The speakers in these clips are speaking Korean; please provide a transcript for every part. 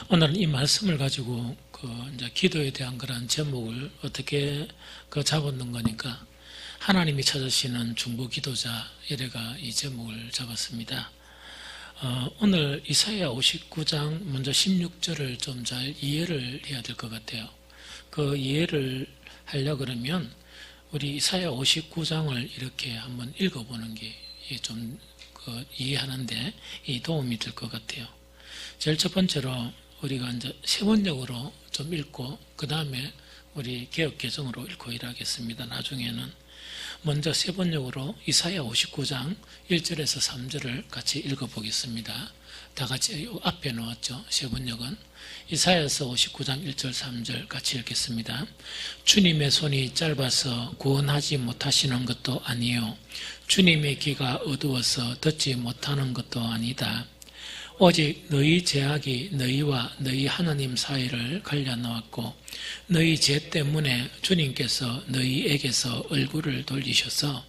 오늘은 이 말씀을 가지고 이제 기도에 대한 그런 제목을 어떻게 잡았는 거니까 하나님이 찾으시는 중보 기도자 이래가 이 제목을 잡았습니다. 오늘 이사야 59장 먼저 16절을 좀 잘 이해를 해야 될 것 같아요. 그 이해를 하려고 그러면 우리 이사야 59장을 이렇게 한번 읽어보는 게 좀 이해하는데 이 도움이 될 것 같아요. 제일 첫 번째로 우리가 이제 세번역으로 좀 읽고 그 다음에 우리 개역개정으로 읽고 일하겠습니다. 나중에는 먼저 세번역으로 이사야 59장 1절에서 3절을 같이 읽어보겠습니다. 다 같이 앞에 놓았죠. 세번역은 이사야서 59장 1절 3절 같이 읽겠습니다. 주님의 손이 짧아서 구원하지 못하시는 것도 아니요 주님의 귀가 어두워서 듣지 못하는 것도 아니다. 오직 너희 죄악이 너희와 너희 하나님 사이를 갈라놓았고 너희 죄 때문에 주님께서 너희에게서 얼굴을 돌리셔서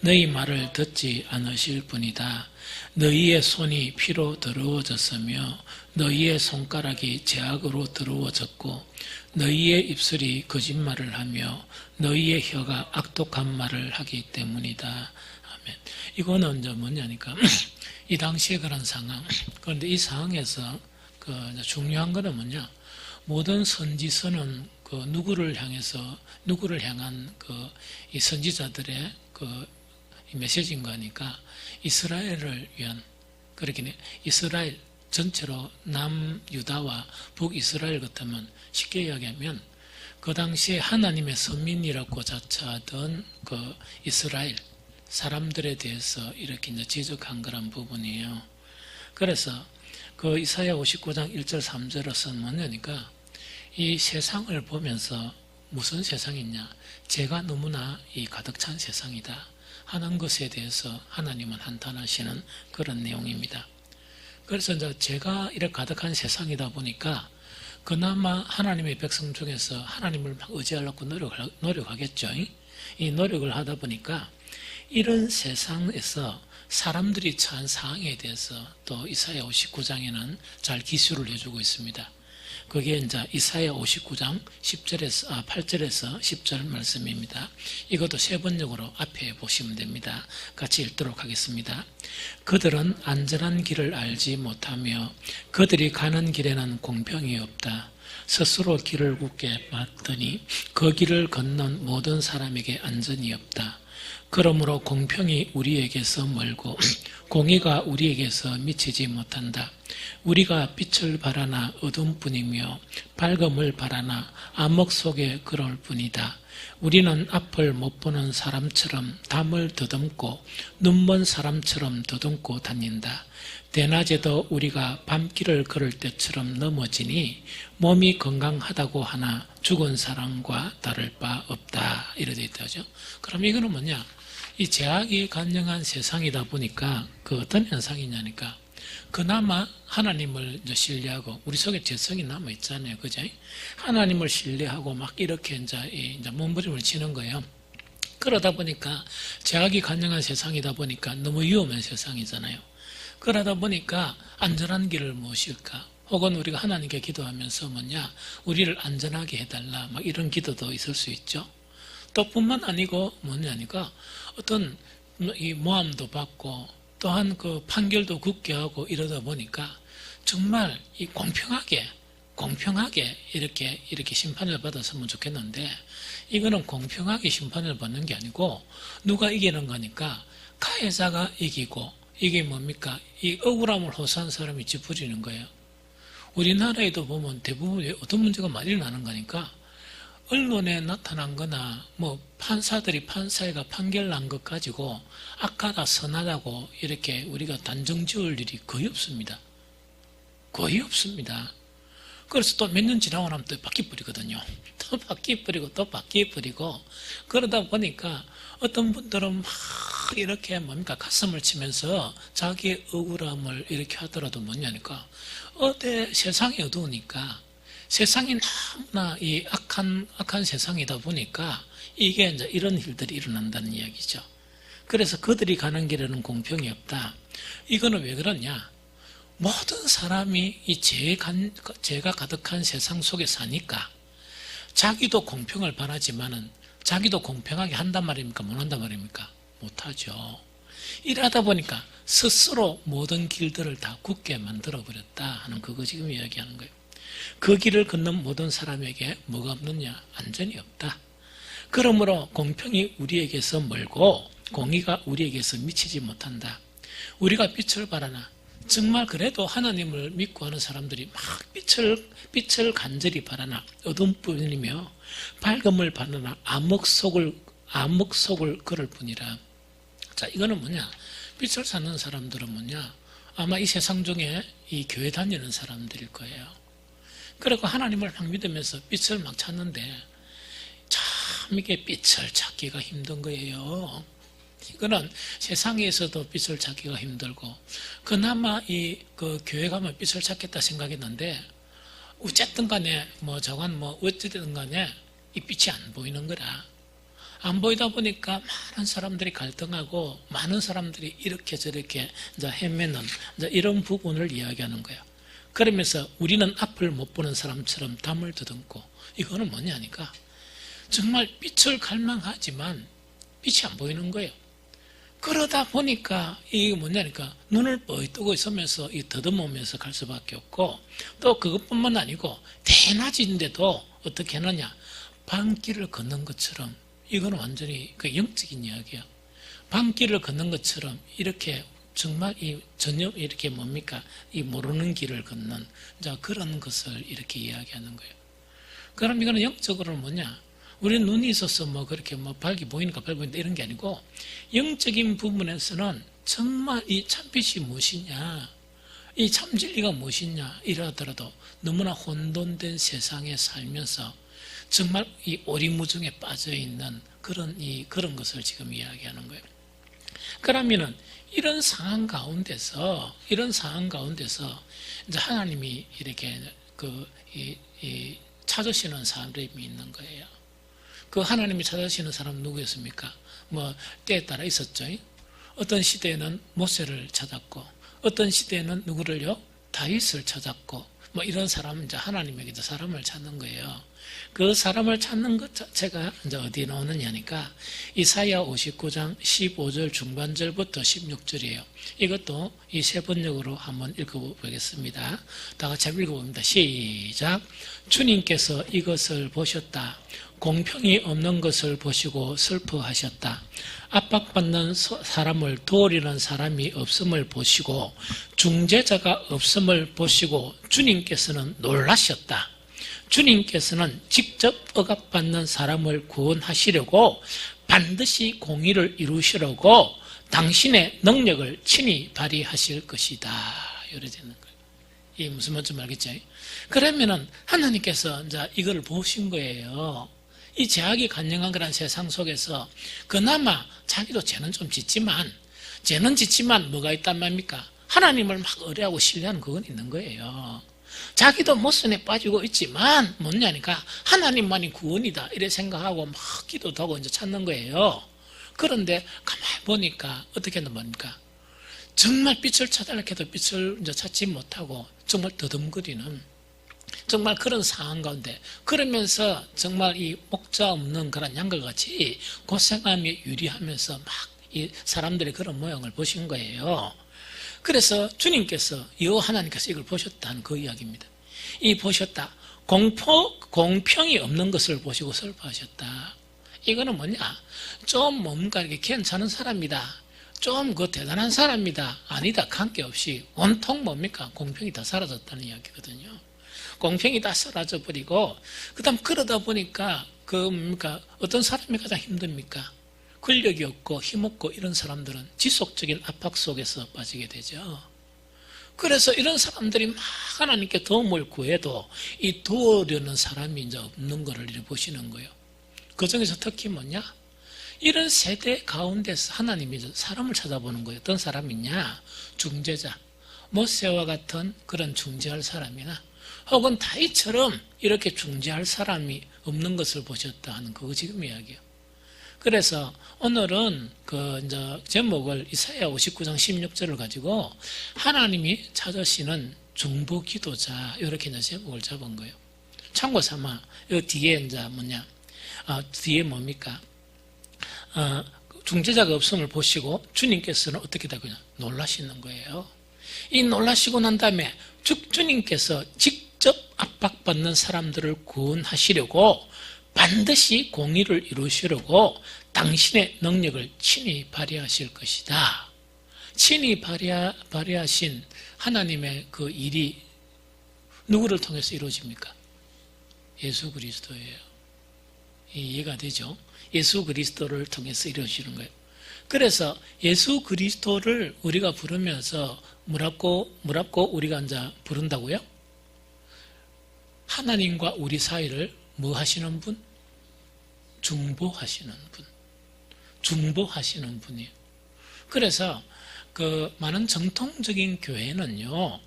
너희 말을 듣지 않으실 뿐이다. 너희의 손이 피로 더러워졌으며 너희의 손가락이 죄악으로 더러워졌고 너희의 입술이 거짓말을 하며 너희의 혀가 악독한 말을 하기 때문이다. 아멘. 이거는 이제 뭐냐니까 이 당시에 그런 상황. 그런데 이 상황에서 중요한 거는 뭐냐? 모든 선지서는 누구를 향한 이 선지자들의 이 메시지인 거니까 이스라엘을 위한, 그렇긴 해. 이스라엘 전체로 남유다와 북이스라엘 같으면 쉽게 이야기하면 그 당시에 하나님의 선민이라고 자처하던 이스라엘 사람들에 대해서 이렇게 이제 지적한 그런 부분이에요. 그래서 이사야 59장 1절 3절에서는 뭐냐니까 이 세상을 보면서 무슨 세상이냐? 죄가 너무나 가득 찬 세상이다 하는 것에 대해서 하나님은 한탄하시는 그런 내용입니다. 그래서 이제 죄가 이렇게 가득한 세상이다 보니까 그나마 하나님의 백성 중에서 하나님을 막 의지하려고 노력하겠죠. 이 노력을 하다 보니까 이런 세상에서 사람들이 처한 상황에 대해서 또 이사야 59장에는 잘 기술을 해주고 있습니다. 그게 이제 이사야 59장 8절에서 10절 말씀입니다. 이것도 세번역으로 앞에 보시면 됩니다. 같이 읽도록 하겠습니다. 그들은 안전한 길을 알지 못하며 그들이 가는 길에는 공평이 없다. 스스로 길을 굳게 봤더니 그 길을 건넌 모든 사람에게 안전이 없다. 그러므로 공평이 우리에게서 멀고 공의가 우리에게서 미치지 못한다. 우리가 빛을 바라나 어둠뿐이며 밝음을 바라나 암흑 속에 그럴 뿐이다. 우리는 앞을 못 보는 사람처럼 담을 더듬고 눈먼 사람처럼 더듬고 다닌다. 대낮에도 우리가 밤길을 걸을 때처럼 넘어지니 몸이 건강하다고 하나 죽은 사람과 다를 바 없다. 이렇게 되어 있다죠. 그럼 이거는 뭐냐? 이 죄악이 간영한 세상이다 보니까 어떤 현상이냐니까 그나마 하나님을 이제 신뢰하고 우리 속에 죄성이 남아 있잖아요, 그죠? 하나님을 신뢰하고 막 이렇게 이제 몸부림을 치는 거예요. 그러다 보니까 죄악이 간영한 세상이다 보니까 너무 위험한 세상이잖아요. 그러다 보니까 안전한 길을 무엇일까? 혹은 우리가 하나님께 기도하면서 뭐냐? 우리를 안전하게 해달라. 막 이런 기도도 있을 수 있죠. 또 뿐만 아니고 뭐냐니까 어떤 이 모함도 받고 또한 판결도 굳게 하고 이러다 보니까 정말 이 공평하게 이렇게 심판을 받았으면 좋겠는데 이거는 공평하게 심판을 받는 게 아니고 누가 이기는 거니까 가해자가 이기고 이게 뭡니까? 이 억울함을 호소한 사람이 찌푸리는 거예요. 우리나라에도 보면 대부분 어떤 문제가 많이 일어나는 거니까 언론에 나타난 거나 판사들이 판사회가 판결 난 것 가지고 악하다 선하다고 이렇게 우리가 단정 지을 일이 거의 없습니다. 거의 없습니다. 그래서 또 몇 년 지나고 나면 또 바뀌어버리거든요. 또 바뀌어버리고 그러다 보니까 어떤 분들은 막 이렇게 가슴을 치면서 자기의 억울함을 이렇게 하더라도 뭐냐니까 세상이 어두우니까 세상이 너무나 이 악한 세상이다 보니까 이게 이제 이런 일들이 일어난다는 이야기죠. 그래서 그들이 가는 길에는 공평이 없다. 이거는 왜 그러냐? 모든 사람이 이 죄가 가득한 세상 속에 사니까 자기도 공평을 바라지만은 자기도 공평하게 한단 말입니까? 못 한단 말입니까? 못하죠. 이러다 보니까 스스로 모든 길들을 다 굳게 만들어버렸다 하는 그거 지금 이야기하는 거예요. 그 길을 걷는 모든 사람에게 뭐가 없느냐? 안전이 없다. 그러므로 공평이 우리에게서 멀고 공의가 우리에게서 미치지 못한다. 우리가 빛을 바라나 정말 그래도 하나님을 믿고 하는 사람들이 막 빛을 간절히 바라나 어둠뿐이며 밝음을 바라나 암흑 속을 걸을 뿐이라. 자, 이거는 뭐냐? 빛을 찾는 사람들은 뭐냐? 아마 이 세상 중에 이 교회 다니는 사람들일 거예요. 그리고 하나님을 막 믿으면서 빛을 막 찾는데 참 이게 빛을 찾기가 힘든 거예요. 이거는 세상에서도 빛을 찾기가 힘들고, 그나마 그 교회 가면 빛을 찾겠다 생각했는데, 어쨌든 간에, 어쨌든 간에 이 빛이 안 보이는 거라. 안 보이다 보니까 많은 사람들이 갈등하고, 많은 사람들이 이렇게 저렇게 이제 헤매는 이제 이런 부분을 이야기하는 거예요. 그러면서 우리는 앞을 못 보는 사람처럼 담을 더듬고, 이거는 뭐냐니까. 정말 빛을 갈망하지만 빛이 안 보이는 거예요. 그러다 보니까 이게 뭐냐니까 눈을 뻥 뜨고 있으면서 더듬으면서 갈 수밖에 없고, 또 그것뿐만 아니고 대낮인데도 어떻게 하느냐, 밤길을 걷는 것처럼, 이거는 완전히 그 영적인 이야기야. 밤길을 걷는 것처럼 이렇게 정말 전혀 이렇게 이 모르는 길을 걷는 그런 것을 이렇게 이야기하는 거예요. 그럼 이거는 영적으로는 뭐냐? 우리는 눈이 있어서 그렇게 밝이 보이니까 밝이 보인다 이런 게 아니고, 영적인 부분에서는 정말 이 참빛이 무엇이냐, 이 참진리가 무엇이냐 이러더라도 너무나 혼돈된 세상에 살면서 정말 이 오리무중에 빠져있는 그런 것을 지금 이야기하는 거예요. 그러면은 이런 상황 가운데서 이제 하나님이 이렇게 찾으시는 사람들이 있는 거예요. 그 하나님이 찾으시는 사람은 누구였습니까? 때에 따라 있었죠. 어떤 시대에는 모세를 찾았고, 어떤 시대에는 누구를요? 다윗을 찾았고, 이런 사람은 이제 하나님에게도 사람을 찾는 거예요. 그 사람을 찾는 것 자체가 이제 어디에 나오느냐니까, 이사야 59장 15절 중반절부터 16절이에요. 이것도 이 세 번역으로 한번 읽어보겠습니다. 다 같이 읽어봅니다. 시작. 주님께서 이것을 보셨다. 공평이 없는 것을 보시고 슬퍼하셨다. 압박받는 사람을 도우려는 사람이 없음을 보시고 중재자가 없음을 보시고 주님께서는 놀라셨다. 주님께서는 직접 억압받는 사람을 구원하시려고 반드시 공의를 이루시려고 당신의 능력을 친히 발휘하실 것이다. 이래 되는 거예요. 이게 무슨 말인지 알겠죠? 그러면은 하나님께서 이제 이걸 보신 거예요. 이 죄악이 간영한 그런 세상 속에서 그나마 자기도 죄는 짓지만 뭐가 있단 말입니까? 하나님을 막 의뢰하고 신뢰하는 그건 있는 거예요. 자기도 모순에 빠지고 있지만 뭐냐니까 하나님만이 구원이다 이래 생각하고 막 기도도 하고 이제 찾는 거예요. 그런데 가만히 보니까 어떻게 한단 말입니까? 정말 빛을 찾으려 해도 빛을 이제 찾지 못하고 정말 더듬거리는 정말 그런 상황 가운데, 그러면서 정말 이 목자 없는 그런 양갈같이 고생하며 유리하면서 막 이 사람들의 그런 모양을 보신 거예요. 그래서 주님께서, 여호와 하나님께서 이걸 보셨다는 그 이야기입니다. 이 보셨다. 공평이 없는 것을 보시고 슬퍼하셨다. 이거는 뭐냐? 좀 뭔가 이렇게 괜찮은 사람이다. 좀 대단한 사람이다. 아니다. 관계없이 온통 뭡니까? 공평이 다 사라졌다는 이야기거든요. 공평이 다 사라져 버리고, 그다음 그러다 보니까 어떤 사람이 가장 힘듭니까? 권력이 없고 힘없고 이런 사람들은 지속적인 압박 속에서 빠지게 되죠. 그래서 이런 사람들이 막 하나님께 도움을 구해도 이 도우려는 사람이 이제 없는 거를 이렇게 보시는 거예요. 그 중에서 특히 뭐냐? 이런 세대 가운데서 하나님이 사람을 찾아보는 거예요. 어떤 사람이냐? 중재자. 모세와 같은 그런 중재할 사람이나 혹은 다윗처럼 이렇게 중재할 사람이 없는 것을 보셨다 하는 그거 지금 이야기예요. 그래서 오늘은 그 이제 제목을 이사야 59장 16절을 가지고 하나님이 찾으시는 중보 기도자 이렇게 이제 제목을 잡은 거예요. 참고 삼아 이 뒤에 이제 뭐냐 뒤에 뭡니까? 중재자가 없음을 보시고 주님께서는 어떻게 되거냐 놀라시는 거예요. 이 놀라시고 난 다음에 주님께서 직접 압박받는 사람들을 구원하시려고 반드시 공의를 이루시려고 당신의 능력을 친히 발휘하실 것이다. 친히 발휘하신 하나님의 그 일이 누구를 통해서 이루어집니까? 예수 그리스도예요. 이해가 되죠? 예수 그리스도를 통해서 이루어지는 거예요. 그래서 예수 그리스도를 우리가 부르면서 뭐라고 우리가 이제 부른다고요? 하나님과 우리 사이를 뭐 하시는 분? 중보하시는 분. 중보하시는 분이에요. 그래서 그 많은 정통적인 교회는요,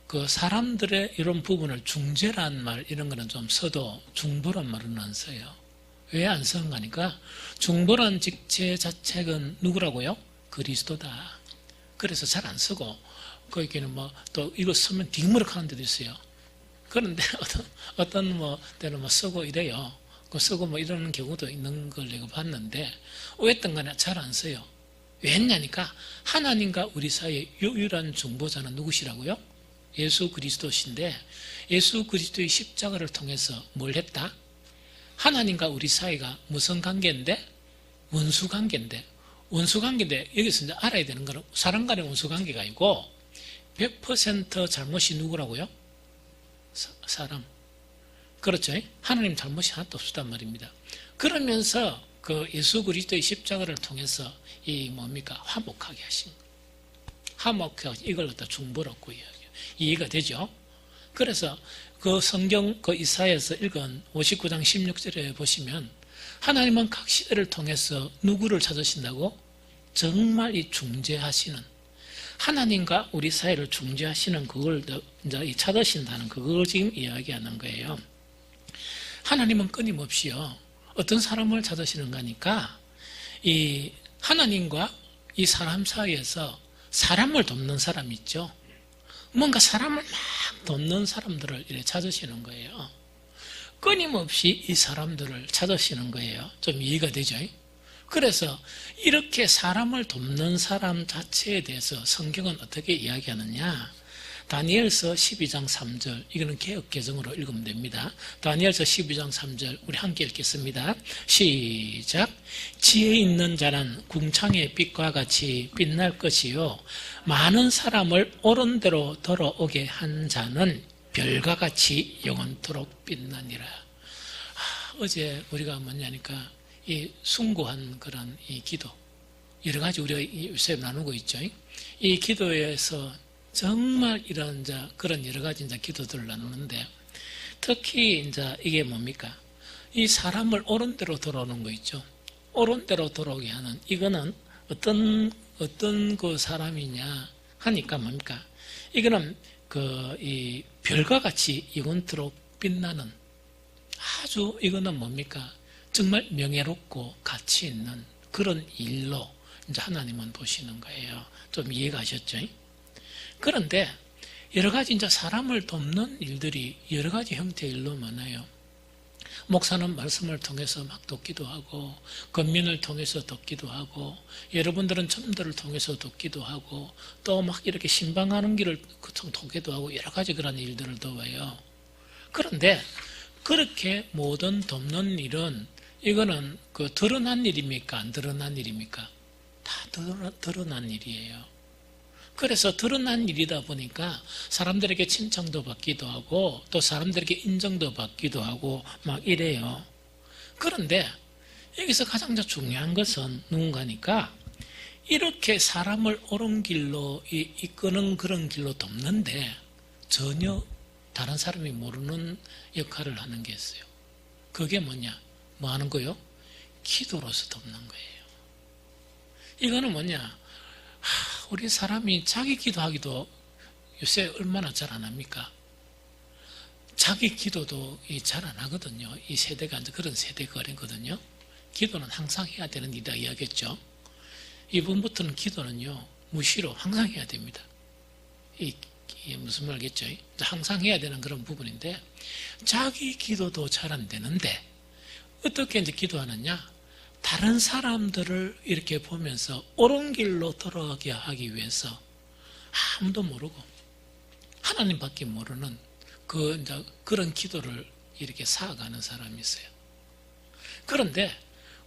그 사람들의 이런 부분을 중재란 말 이런 거는 좀 써도 중보란 말은 안 써요. 왜 안 쓰는가 하니까 중보란 직체 자체는 누구라고요? 그리스도다. 그래서 잘 안 쓰고 거기는 뭐 또 이거 쓰면 뒷무럭 하는 데도 있어요. 그런데 어떤 뭐 때는 뭐 쓰고 이래요. 그 쓰고 뭐 이러는 경우도 있는 걸 내가 봤는데 어쨌든 간에 잘 안 써요. 왜 했냐니까 하나님과 우리 사이의 유일한 중보자는 누구시라고요? 예수 그리스도신데 예수 그리스도의 십자가를 통해서 뭘 했다? 하나님과 우리 사이가 무슨 관계인데? 원수관계인데 여기서 이제 알아야 되는 거는 사람 간의 원수관계가 아니고 100% 잘못이 누구라고요? 사람. 그렇죠? 하나님 잘못이 하나도 없었단 말입니다. 그러면서 그 예수 그리스도의 십자가를 통해서 이 뭡니까? 화목하게 하신 거예요. 화목하게 이걸 갖다 중보라고 이야기해요. 이해가 되죠? 그래서 그 성경 그 이사야에서 읽은 59장 16절에 보시면 하나님은 각 시대를 통해서 누구를 찾으신다고? 정말 이 중재하시는 하나님과 우리 사이를 중재하시는 그걸 이제 찾으신다는 그걸 지금 이야기하는 거예요. 하나님은 끊임없이요 어떤 사람을 찾으시는가 하니까 이 하나님과 이 사람 사이에서 사람을 돕는 사람이 있죠. 뭔가 사람을 막 돕는 사람들을 이렇게 찾으시는 거예요. 끊임없이 이 사람들을 찾으시는 거예요. 좀 이해가 되죠? 그래서 이렇게 사람을 돕는 사람 자체에 대해서 성경은 어떻게 이야기하느냐? 다니엘서 12장 3절 이거는 개역 개정으로 읽으면 됩니다. 다니엘서 12장 3절 우리 함께 읽겠습니다. 시작. 지혜 있는 자는 궁창의 빛과 같이 빛날 것이요 많은 사람을 옳은 대로 돌아오게 한 자는 별과 같이 영원토록 빛나니라. 어제 우리가 뭐냐니까 이 숭고한 그런 이 기도 여러 가지 우리가 요새 나누고 있죠. 이 기도에서 정말 이런 그런 여러 가지 기도들을 나누는데 특히 이게 뭡니까? 이 사람을 옳은 대로 돌아오는 거 있죠. 옳은 대로 돌아오게 하는 이거는 어떤 그 사람이냐 하니까 뭡니까? 이거는 이 별과 같이 영원토록 빛나는 아주 이거는 뭡니까? 정말 명예롭고 가치 있는 그런 일로 하나님은 보시는 거예요. 좀 이해가 하셨죠? 그런데 여러 가지 사람을 돕는 일들이 여러 가지 형태의 일로 많아요. 목사는 말씀을 통해서 막 돕기도 하고 권면을 통해서 돕기도 하고 여러분들은 전도를 통해서 돕기도 하고 또 막 이렇게 신방하는 길을 돕기도 하고 여러 가지 그런 일들을 도와요. 그런데 그렇게 모든 돕는 일은 이거는 그 드러난 일입니까? 안 드러난 일입니까? 다 드러난 일이에요. 그래서 드러난 일이다 보니까 사람들에게 칭찬도 받기도 하고 또 사람들에게 인정도 받기도 하고 막 이래요. 그런데 여기서 가장 중요한 것은 누군가니까 이렇게 사람을 옳은 길로 이끄는 그런 길로 돕는데 전혀 다른 사람이 모르는 역할을 하는 게 있어요. 그게 뭐냐? 뭐 하는 거요? 기도로서 돕는 거예요. 이거는 뭐냐? 우리 사람이 자기 기도하기도 요새 얼마나 잘 안 합니까? 자기 기도도 잘 안 하거든요. 이 세대가 그런 세대거든요. 기도는 항상 해야 되는 일이다 이야기했죠. 이번부터는 기도는요, 무시로 항상 해야 됩니다. 이게 무슨 말겠죠? 항상 해야 되는 그런 부분인데, 자기 기도도 잘 안 되는데, 어떻게 이제 기도하느냐? 다른 사람들을 이렇게 보면서 옳은 길로 돌아가게 하기 위해서 아무도 모르고, 하나님밖에 모르는 이제 그런 기도를 이렇게 쌓아가는 사람이 있어요. 그런데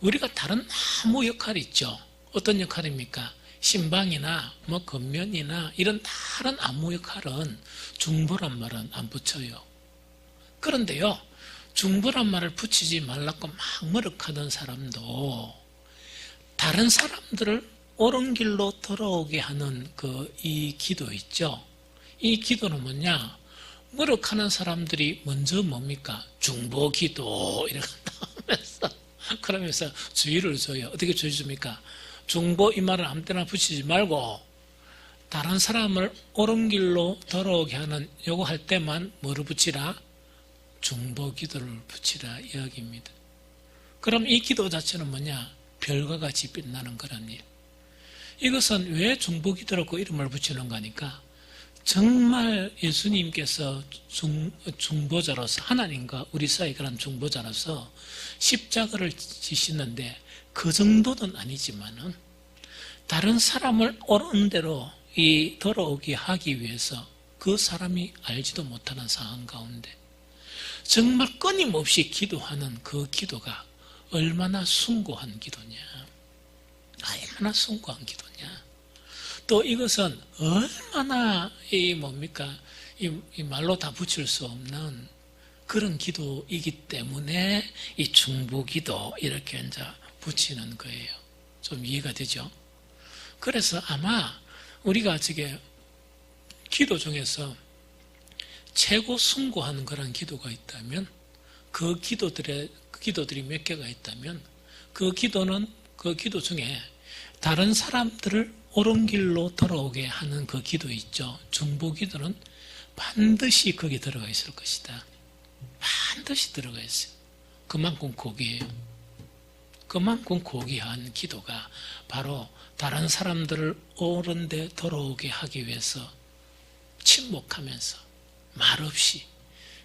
우리가 다른 아무 역할이 있죠. 어떤 역할입니까? 신방이나 겉면이나 이런 다른 아무 역할은 중보란 말은 안 붙여요. 그런데요, 중보란 말을 붙이지 말라고 막 머쓱하던 사람도 다른 사람들을 옳은 길로 돌아오게 하는 이 기도 있죠. 이 기도는 뭐냐? 머쓱하는 사람들이 먼저 뭡니까? 중보 기도 이렇게 하면서 그러면서 주의를 줘요. 어떻게 주의 줍니까? 중보 이 말을 아무 때나 붙이지 말고 다른 사람을 옳은 길로 돌아오게 하는 요거 할 때만 뭐를 붙이라? 중보 기도를 붙이라 이야기입니다. 그럼 이 기도 자체는 뭐냐? 별과 같이 빛나는 그런 일. 이것은 왜 중보 기도라고 이름을 붙이는 거니까 정말 예수님께서 중보자로서 하나님과 우리 사이에 그런 중보자로서 십자가를 지시는데 그 정도는 아니지만은 다른 사람을 옳은 대로 돌아오게 하기 위해서 그 사람이 알지도 못하는 상황 가운데 정말 끊임없이 기도하는 그 기도가 얼마나 숭고한 기도냐, 얼마나 숭고한 기도냐. 또 이것은 얼마나 이 말로 다 붙일 수 없는 그런 기도이기 때문에 이 중보기도 이렇게 이제 붙이는 거예요. 좀 이해가 되죠? 그래서 아마 우리가 기도 중에서 최고 숭고한 그런 기도가 있다면 그 기도들이 몇 개가 있다면 그 기도 중에 다른 사람들을 옳은 길로 돌아오게 하는 그 기도 있죠. 중보 기도는 반드시 거기 들어가 있을 것이다. 반드시 들어가 있어요. 그만큼 고귀해요. 그만큼 고귀한 기도가 바로 다른 사람들을 옳은 데 돌아오게 하기 위해서 침묵하면서 말없이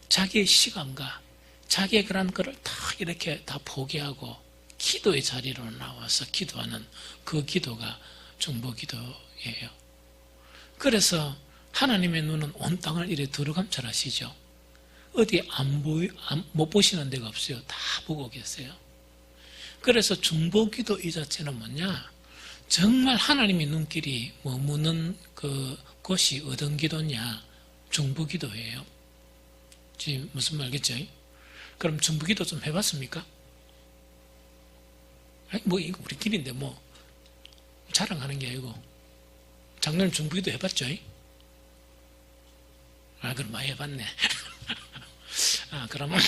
자기의 시간과 자기의 그런 거를 다 이렇게 다 포기하고 기도의 자리로 나와서 기도하는 그 기도가 중보 기도예요. 그래서 하나님의 눈은 온 땅을 이래 두루감찰 하시죠. 어디 못 보시는 데가 없어요. 다 보고 계세요. 그래서 중보 기도 이 자체는 뭐냐? 정말 하나님의 눈길이 머무는 곳이 어떤 기도냐? 중보 기도예요. 지금 무슨 말겠죠? 그럼 중보 기도 좀 해봤습니까? 이거 우리끼리인데 자랑하는 게 아니고 작년 중보 기도 해봤죠? 그럼 많이 해봤네. 그러면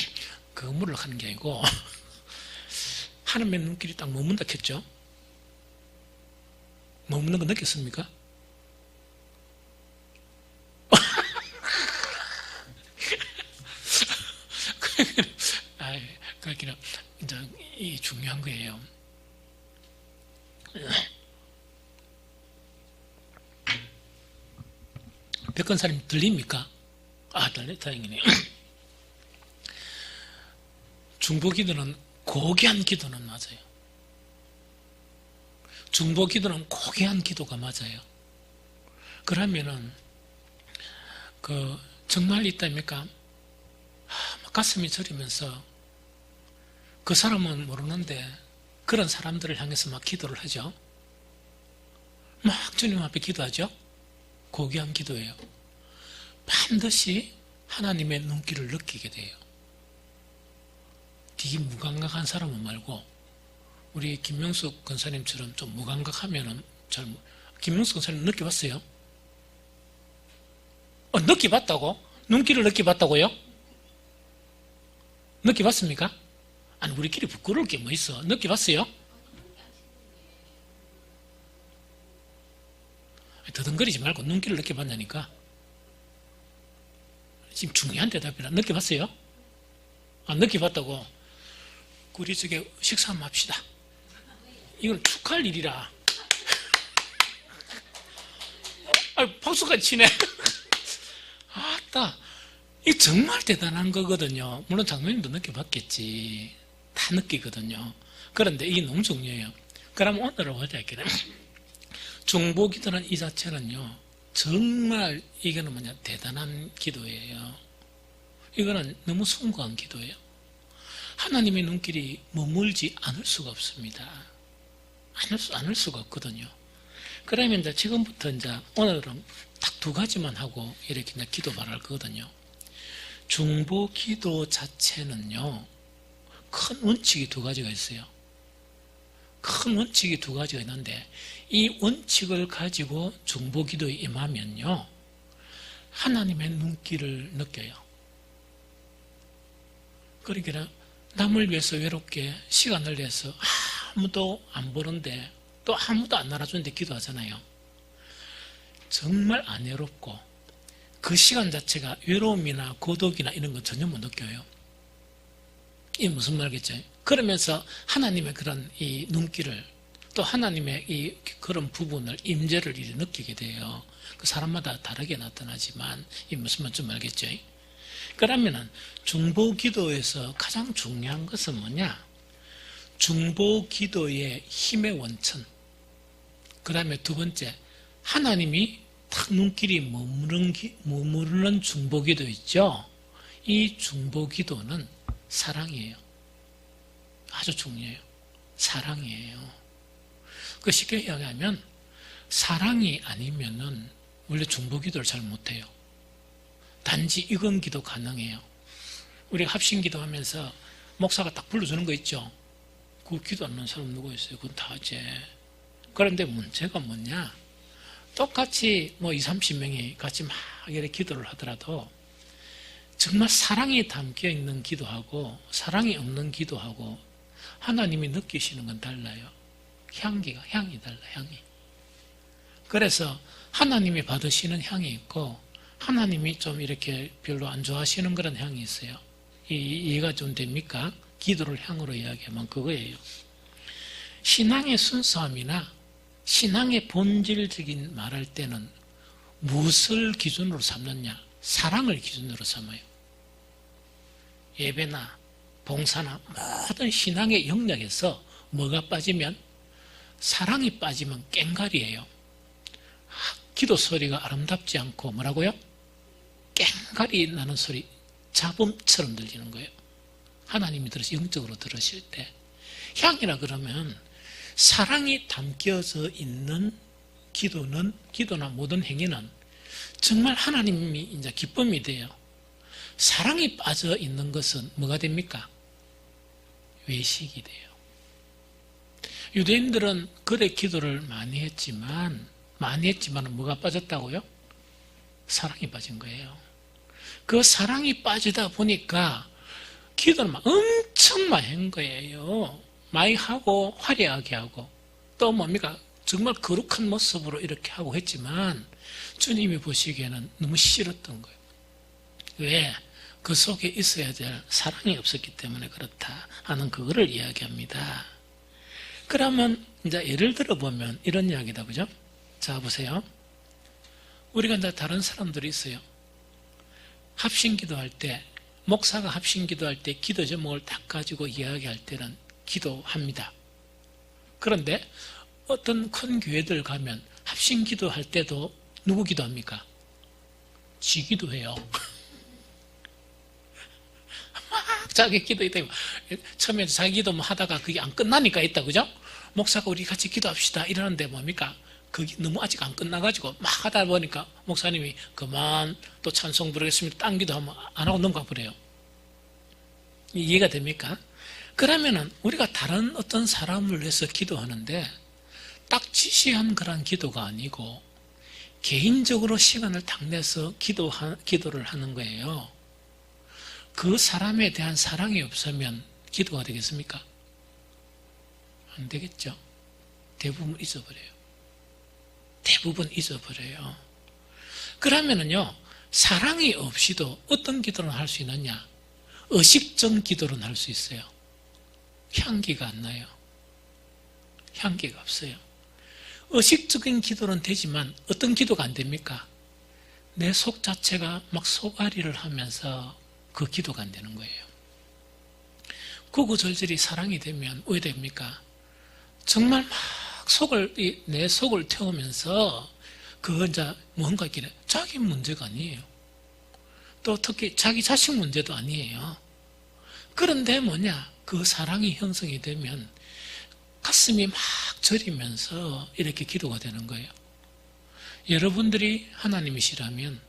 그 업무를 하는 게 아니고 하나님의 눈길이 딱 머문다 했죠? 머무는 거 느꼈습니까? 그러니까 이제 이 중요한 거예요. 백건사님 들립니까? 다행이네요. 중보 기도는 고귀한 기도는 맞아요. 중보 기도는 고귀한 기도가 맞아요. 그러면은 정말 있답니까? 가슴이 저리면서 그 사람은 모르는데 그런 사람들을 향해서 막 기도를 하죠. 막 주님 앞에 기도하죠. 고귀한 기도예요. 반드시 하나님의 눈길을 느끼게 돼요. 되게 무감각한 사람은 말고 우리 김명숙 권사님처럼 좀 무감각하면은 김명숙 권사님 느껴봤어요? 느껴봤다고? 눈길을 느껴봤다고요? 느껴봤습니까? 아니 우리끼리 부끄러울 게 뭐 있어? 느껴봤어요? 더듬거리지 말고 눈길을 느껴봤냐니까. 지금 중요한 대답이라 느껴봤어요? 느껴봤다고? 우리 저기 식사 한번 합시다. 이건 축하할 일이라. 박수까지 치네. 아따, 이 정말 대단한 거거든요. 물론 장로님도 느껴봤겠지. 다 느끼거든요. 그런데 이게 너무 중요해요. 그럼 오늘은 보자. 중보기도는 이 자체는요, 정말 이거는 뭐냐, 대단한 기도예요. 이거는 너무 숭고한 기도예요. 하나님의 눈길이 머물지 않을 수가 없습니다. 않을 수가 없거든요. 그러면 이제 지금부터 이제 오늘은 딱 두 가지만 하고 이렇게 이제 기도 말할 거거든요. 중보 기도 자체는요, 큰 원칙이 두 가지가 있어요. 큰 원칙이 두 가지가 있는데, 이 원칙을 가지고 중보 기도에 임하면요, 하나님의 눈길을 느껴요. 그러니까 남을 위해서 외롭게 시간을 내서 아무도 안 보는데 또 아무도 안 알아주는데 기도하잖아요. 정말 안 외롭고 그 시간 자체가 외로움이나 고독이나 이런 건 전혀 못 느껴요. 이게 무슨 말겠죠? 그러면서 하나님의 그런 이 눈길을, 또 하나님의 이 그런 부분을, 임재를 이렇게 느끼게 돼요. 그 사람마다 다르게 나타나지만 이 무슨 말인지 알겠죠? 그러면은 중보 기도에서 가장 중요한 것은 뭐냐? 중보 기도의 힘의 원천. 그 다음에 두 번째, 하나님이 탁 눈길이 머무르는 중보 기도 있죠? 이 중보 기도는 사랑이에요. 아주 중요해요. 사랑이에요. 그 쉽게 이야기하면, 사랑이 아니면은 원래 중보 기도를 잘 못해요. 단지 이건 기도 가능해요. 우리가 합심 기도하면서 목사가 딱 불러주는 거 있죠? 그 기도 안 하는 사람 누구 있어요? 그건 다 이제. 그런데 문제가 뭐냐? 똑같이 뭐 20, 30명이 같이 막 이렇게 기도를 하더라도 정말 사랑이 담겨 있는 기도하고 사랑이 없는 기도하고 하나님이 느끼시는 건 달라요. 향이 달라요, 향이. 그래서 하나님이 받으시는 향이 있고 하나님이 좀 이렇게 별로 안 좋아하시는 그런 향이 있어요. 이해가 좀 됩니까? 기도를 향으로 이야기하면 그거예요. 신앙의 순수함이나 신앙의 본질적인 말할 때는 무엇을 기준으로 삼느냐? 사랑을 기준으로 삼아요. 예배나 봉사나 모든 신앙의 영역에서 뭐가 빠지면, 사랑이 빠지면 깽가리예요. 기도 소리가 아름답지 않고 뭐라고요? 깽가리 나는 소리, 잡음처럼 들리는 거예요. 하나님이 영적으로 들으실 때. 향이라 그러면 사랑이 담겨져 있는 기도나 모든 행위는 정말 하나님이 이제 기쁨이 돼요. 사랑이 빠져 있는 것은 뭐가 됩니까? 외식이 돼요. 유대인들은 그래 기도를 많이 했지만 뭐가 빠졌다고요? 사랑이 빠진 거예요. 그 사랑이 빠지다 보니까 기도를 엄청 많이 한 거예요. 많이 하고 화려하게 하고 또 뭡니까? 정말 거룩한 모습으로 이렇게 하고 했지만 주님이 보시기에는 너무 싫었던 거예요. 왜? 그 속에 있어야 될 사랑이 없었기 때문에 그렇다 하는 그거를 이야기합니다. 그러면 이제 예를 들어보면 이런 이야기다, 그죠? 자, 보세요. 우리가 이제 다른 사람들이 있어요. 합심 기도할 때, 목사가 합심 기도할 때 기도 제목을 딱 가지고 이야기할 때는 기도합니다. 그런데 어떤 큰 교회들 가면 합심 기도할 때도 누구 기도합니까? 지 기도해요. 막 자기 기도했다. 처음에 자기 기도 하다가 그게 안 끝나니까 있다, 그죠? 목사가 우리 같이 기도합시다 이러는데 뭡니까? 그게 너무 아직 안 끝나가지고 막 하다 보니까 목사님이 그만 또 찬송 부르겠습니다. 딴 기도하면 안 하고 넘어가 버려요. 이해가 됩니까? 그러면은 우리가 다른 어떤 사람을 위해서 기도하는데 딱 지시한 그런 기도가 아니고 개인적으로 시간을 딱 내서 기도를 하는 거예요. 그 사람에 대한 사랑이 없으면 기도가 되겠습니까? 안 되겠죠. 대부분 잊어버려요. 그러면은요, 사랑이 없이도 어떤 기도를 할 수 있느냐? 의식적 기도를 할 수 있어요. 향기가 안 나요. 향기가 없어요. 의식적인 기도는 되지만 어떤 기도가 안 됩니까? 내 속 자체가 막 속앓이를 하면서 그 기도가 안 되는 거예요. 구구절절히 사랑이 되면 왜 됩니까? 정말 막 내 속을 태우면서 그건 이제 뭔가 있길래 자기 문제가 아니에요. 또 특히 자기 자식 문제도 아니에요. 그런데 뭐냐? 그 사랑이 형성이 되면 가슴이 막 저리면서 이렇게 기도가 되는 거예요. 여러분들이 하나님이시라면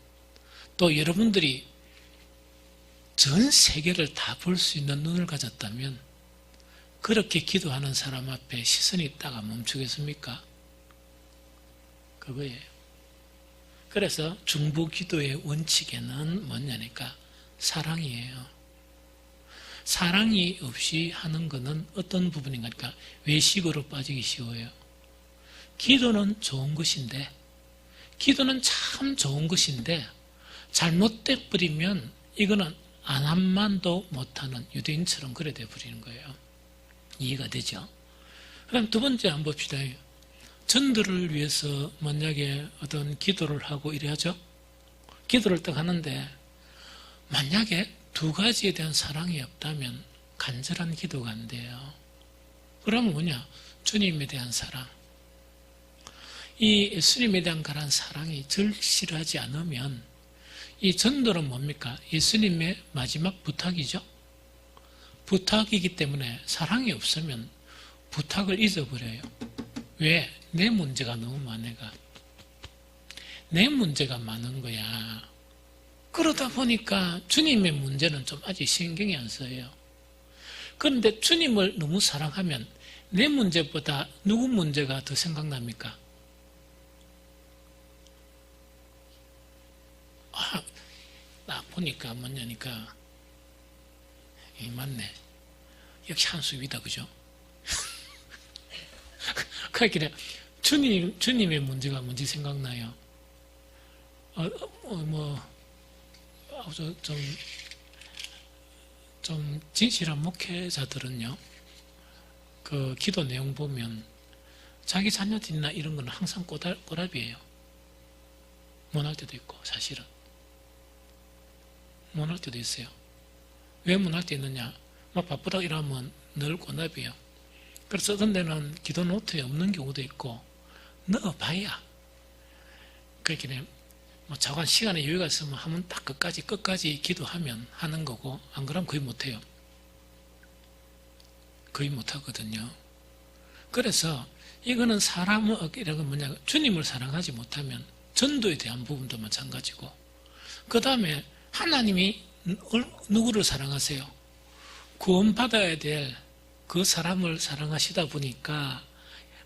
또 여러분들이 전 세계를 다 볼 수 있는 눈을 가졌다면 그렇게 기도하는 사람 앞에 시선이 있다가 멈추겠습니까? 그거예요. 그래서 중보 기도의 원칙에는 뭐냐니까 사랑이에요. 사랑이 없이 하는 것은 어떤 부분인가 하니까 외식으로 빠지기 쉬워요. 기도는 좋은 것인데 기도는 참 좋은 것인데 잘못돼 버리면 이거는 안 한만도 못하는 유대인처럼 그래 돼 버리는 거예요. 이해가 되죠? 그럼 두 번째 한번 봅시다. 전도를 위해서 만약에 어떤 기도를 하고 이래 하죠? 기도를 딱 하는데 만약에 두 가지에 대한 사랑이 없다면 간절한 기도가 안 돼요. 그러면 뭐냐? 주님에 대한 사랑. 이 예수님에 대한 그런 사랑이 절실하지 않으면 이 전도는 뭡니까? 예수님의 마지막 부탁이죠? 부탁이기 때문에 사랑이 없으면 부탁을 잊어버려요. 왜? 내 문제가 너무 많아가. 내 문제가 많은 거야. 그러다 보니까 주님의 문제는 좀 아직 신경이 안 써요. 그런데 주님을 너무 사랑하면 내 문제보다 누구 문제가 더 생각납니까? 나 보니까 뭐냐니까 맞네. 역시 한수위다, 그죠? 그러니까 주님의 문제가 뭔지 생각나요. 좀 진실한 목회자들은요, 그 기도 내용 보면 자기 자녀들이나 이런 건 항상 꼬랍이에요. 못할 때도 있고, 사실은. 못할 때도 있어요. 왜 못할 때 있느냐? 막 바쁘다 이러면 늘 꼬납이에요. 그래서 어떤 데는 기도 노트에 없는 경우도 있고, 넣어봐야. 그렇게 뭐 자관 시간에 여유가 있으면 하면 딱 끝까지 기도하면 하는 거고, 안 그러면 거의 못해요. 거의 못하거든요. 그래서 이거는 이라고 뭐냐, 주님을 사랑하지 못하면 전도에 대한 부분도 마찬가지고, 그 다음에 하나님이 누구를 사랑하세요? 구원받아야 될 그 사람을 사랑하시다 보니까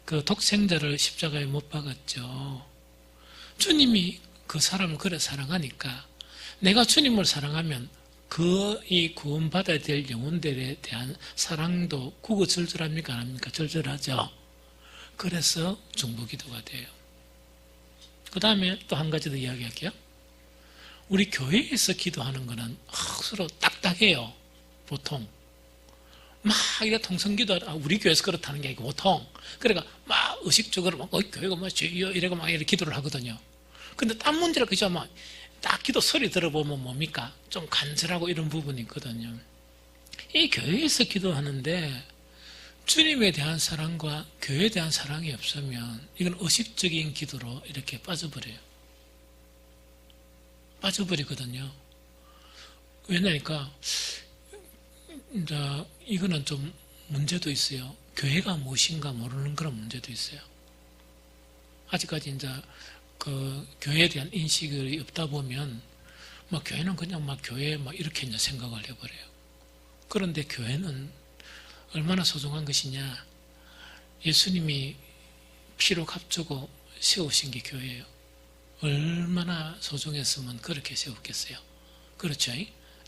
그 독생자를 십자가에 못 박았죠. 주님이 그 사람을 그래 사랑하니까 내가 주님을 사랑하면 이 구원받아야 될 영혼들에 대한 사랑도 구구절절합니까? 안 합니까? 절절하죠. 그래서 중보기도가 돼요. 그 다음에 또 한 가지 더 이야기할게요. 우리 교회에서 기도하는 거는 서로 딱딱해요. 보통. 막 이래 통성기도 우리 교회에서 그렇다는 게 아니고 보통. 그러니까 막 의식적으로 막 교회가 뭐 주여 이러고 막 이렇게 기도를 하거든요. 근데 딴 문제라 그죠? 막 딱 기도 소리 들어보면 뭡니까? 좀 간절하고 이런 부분이 있거든요. 이 교회에서 기도하는데 주님에 대한 사랑과 교회에 대한 사랑이 없으면 이건 의식적인 기도로 이렇게 빠져버려요. 빠져버리거든요. 왜냐니까 이제 이거는 좀 문제도 있어요. 교회가 무엇인가 모르는 그런 문제도 있어요. 아직까지 이제 그 교회에 대한 인식이 없다 보면 막 교회는 그냥 막 교회 막 이렇게 이제 생각을 해버려요. 그런데 교회는 얼마나 소중한 것이냐? 예수님이 피로 값주고 세우신 게 교회예요. 얼마나 소중했으면 그렇게 세웠겠어요. 그렇죠?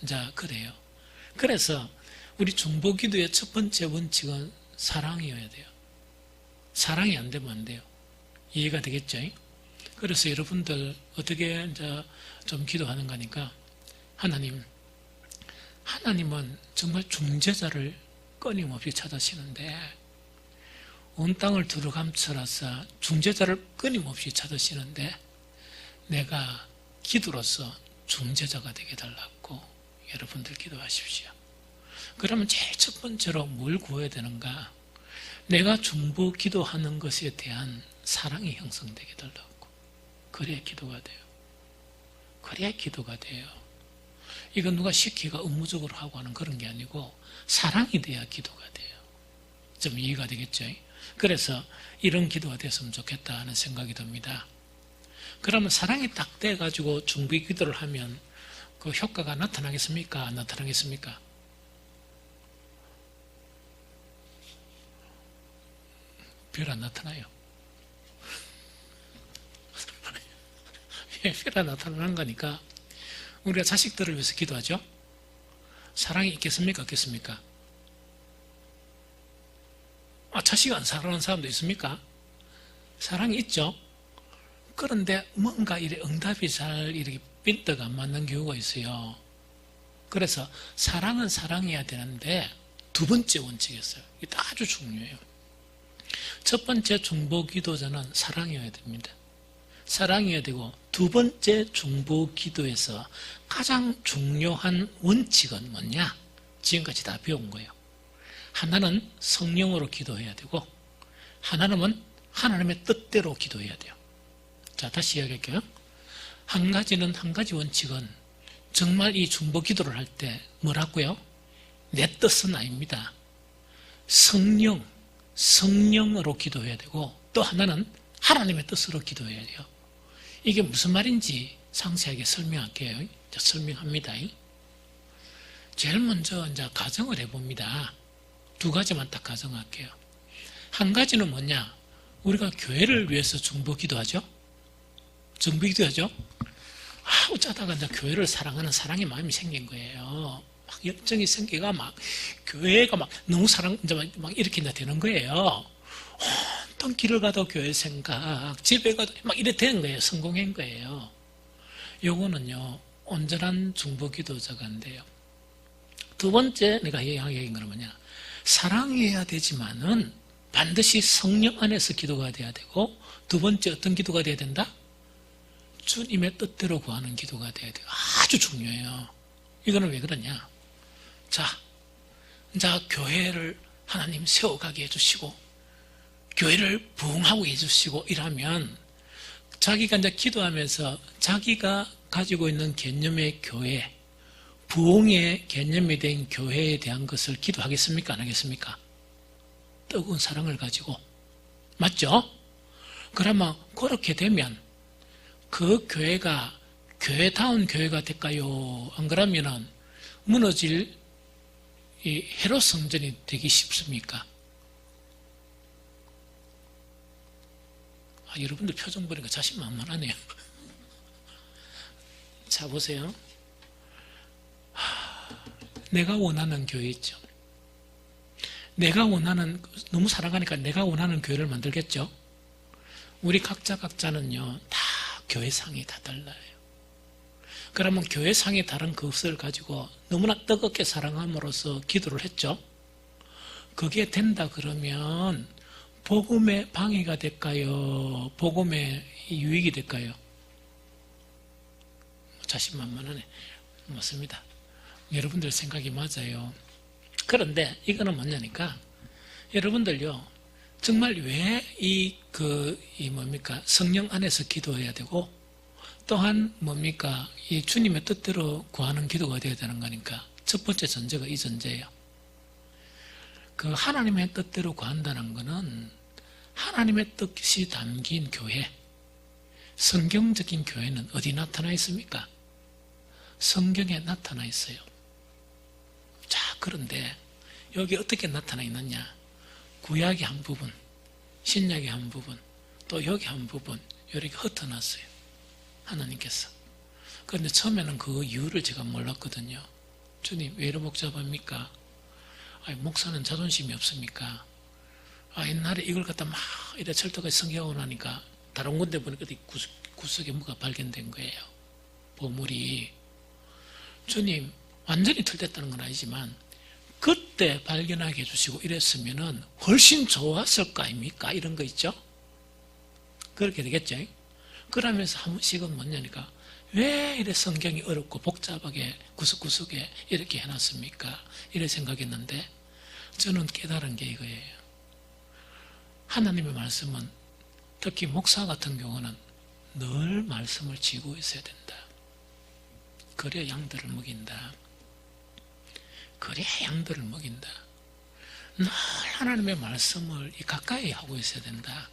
자, 그래요. 그래서 우리 중보기도의 첫 번째 원칙은 사랑이어야 돼요. 사랑이 안 되면 안 돼요. 이해가 되겠죠? 그래서 여러분들 어떻게 이제 좀 기도하는 거니까 하나님은 정말 중재자를 끊임없이 찾으시는데 온 땅을 두루감춰라서 중재자를 끊임없이 찾으시는데 내가 기도로서 중재자가 되게 달라고 여러분들 기도하십시오. 그러면 제일 첫 번째로 뭘 구해야 되는가? 내가 중보 기도하는 것에 대한 사랑이 형성되게 달라고. 그래야 기도가 돼요. 그래야 기도가 돼요. 이건 누가 시키가 의무적으로 하고 하는 그런 게 아니고 사랑이 돼야 기도가 돼요. 좀 이해가 되겠죠? 그래서 이런 기도가 됐으면 좋겠다 하는 생각이 듭니다. 그러면 사랑이 딱 돼가지고 중보 기도를 하면 그 효과가 나타나겠습니까? 안 나타나겠습니까? 별 안 나타나요. 별 안 나타나는 거니까 우리가 자식들을 위해서 기도하죠. 사랑이 있겠습니까? 없겠습니까? 자식 안 사랑하는 사람도 있습니까? 사랑이 있죠. 그런데 뭔가 이렇게 응답이 잘 이렇게 빈떡 안 맞는 경우가 있어요. 그래서 사랑은 사랑해야 되는데 두 번째 원칙이 있어요. 이게 아주 중요해요. 첫 번째 중보 기도자는 사랑해야 됩니다. 사랑해야 되고 두 번째 중보 기도에서 가장 중요한 원칙은 뭐냐? 지금까지 다 배운 거예요. 하나는 성령으로 기도해야 되고 하나는 하나님의 뜻대로 기도해야 돼요. 자, 다시 이야기할게요. 한 가지 원칙은 정말 이 중보 기도를 할 때 뭐라고요? 내 뜻은 아닙니다. 성령으로 기도해야 되고 또 하나는 하나님의 뜻으로 기도해야 돼요. 이게 무슨 말인지 상세하게 설명할게요. 설명합니다. 제일 먼저 이제 가정을 해봅니다. 두 가지만 딱 가정할게요. 한 가지는 뭐냐? 우리가 교회를 위해서 중보 기도하죠? 중보 기도하죠? 어쩌다가 이제 교회를 사랑하는 사랑의 마음이 생긴 거예요. 막 열정이 생기가 막 교회가 막 너무 이제 막 이렇게 이제 되는 거예요. 어떤 길을 가도 교회 생각, 집에 가도 막 이래 되는 거예요. 성공한 거예요. 요거는요, 온전한 중보 기도자가 안 돼요. 두 번째 내가 얘기한 건 뭐냐? 사랑해야 되지만은 반드시 성령 안에서 기도가 돼야 되고 두 번째 어떤 기도가 돼야 된다? 주님의 뜻대로 구하는 기도가 돼야 돼요. 아주 중요해요. 이거는 왜 그러냐? 자, 교회를 하나님 세워가게 해주시고 교회를 부흥하고 해주시고 이러면 자기가 이제 기도하면서 자기가 가지고 있는 개념의 교회, 부흥의 개념이 된 교회에 대한 것을 기도하겠습니까? 안 하겠습니까? 뜨거운 사랑을 가지고. 맞죠? 그러면 그렇게 되면 그 교회가 교회다운 교회가 될까요? 안 그러면은 무너질 이 헤롯 성전이 되기 쉽습니까? 여러분들 표정 보니까 자신만만하네요. 자, 보세요. 내가 원하는 교회 있죠. 내가 원하는, 너무 사랑하니까 내가 원하는 교회를 만들겠죠. 우리 각자는요, 다 교회상이 다 달라요. 그러면 교회상이 다른 그것을 가지고 너무나 뜨겁게 사랑함으로써 기도를 했죠. 그게 된다 그러면 복음의 방해가 될까요? 복음의 유익이 될까요? 자신만만하네. 맞습니다. 여러분들 생각이 맞아요. 그런데 이거는 뭐냐니까 여러분들요, 정말 왜 성령 안에서 기도해야 되고 또한 뭡니까? 이 주님의 뜻대로 구하는 기도가 되어야 되는 거니까 첫 번째 전제가 이 전제예요. 그 하나님의 뜻대로 구한다는 거는 하나님의 뜻이 담긴 교회, 성경적인 교회는 어디 나타나 있습니까? 성경에 나타나 있어요. 자, 그런데 여기 어떻게 나타나 있느냐? 구약의 한 부분, 신약의 한 부분, 또 여기 한 부분 이렇게 흩어놨어요. 하나님께서. 그런데 처음에는 그 이유를 제가 몰랐거든요. 주님, 왜 이렇게 복잡합니까? 목사는 자존심이 없습니까? 옛날에 이걸 갖다 막 이래 철저하게 성경하고 나니까 다른 군데 보니까 구석에 뭐가 발견된 거예요. 보물이. 주님, 완전히 틀렸다는 건 아니지만 그때 발견하게 해주시고 이랬으면은 훨씬 좋았을 거 아닙니까? 이런 거 있죠? 그렇게 되겠죠? 그러면서 한 번씩은 뭐냐니까, 왜 이래 성경이 어렵고 복잡하게 구석구석에 이렇게 해놨습니까? 이래 생각했는데, 저는 깨달은 게 이거예요. 하나님의 말씀은 특히 목사 같은 경우는 늘 말씀을 쥐고 있어야 된다. 그래야 양들을 먹인다. 그래야 양들을 먹인다. 늘 하나님의 말씀을 가까이 하고 있어야 된다.